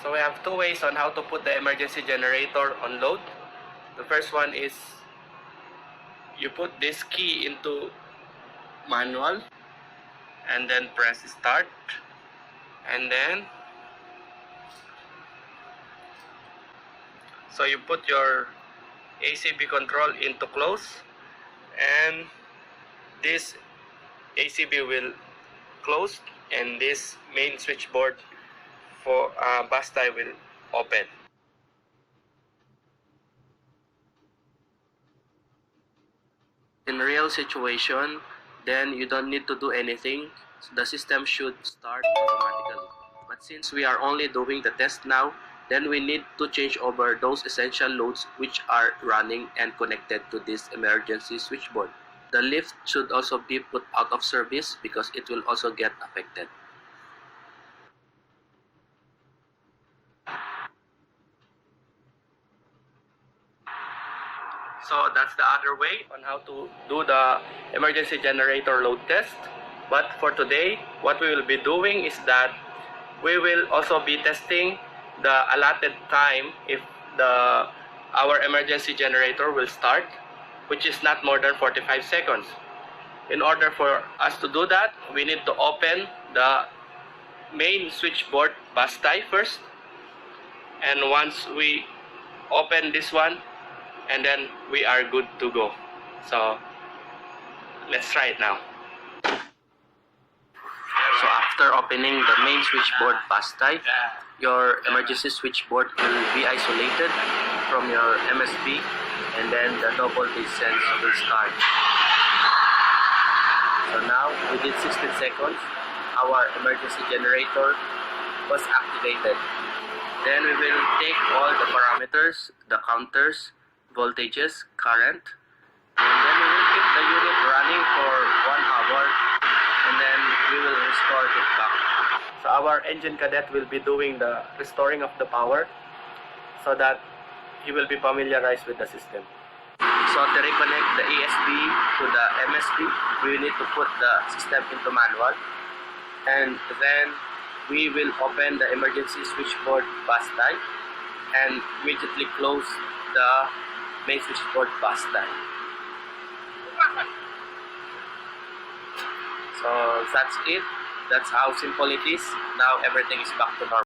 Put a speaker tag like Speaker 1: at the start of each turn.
Speaker 1: So we have two ways on how to put the emergency generator on load. The first one is you put this key into manual and then press start, and then so you put your ACB control into close, and this ACB will close and this main switchboard for bus tie will open. In real situation, then you don't need to do anything. The system should start automatically. But since we are only doing the test now, then we need to change over those essential loads which are running and connected to this emergency switchboard. The lift should also be put out of service because it will also get affected. So that's the other way on how to do the emergency generator load test. But for today, what we will be doing is that we will also be testing the allotted time if our emergency generator will start, which is not more than 45 seconds. In order for us to do that, we need to open the main switchboard bus tie first. And once we open this one, and then we are good to go. So let's try it now. So after opening the main switchboard bus tie, your emergency switchboard will be isolated from your MSB, and then the low voltage sense will start. So now within 16 seconds, our emergency generator was activated. Then we will take all the parameters, the counters, voltages, current, and then we will keep the unit running for 1 hour, and then we will restore it back. So our engine cadet will be doing the restoring of the power so that he will be familiarized with the system. So to reconnect the ESP to the MSP, we need to put the system into manual, and then we will open the emergency switchboard bus tie and immediately close the main switchboard bus tie. So that's it. That's how simple it is. Now everything is back to normal.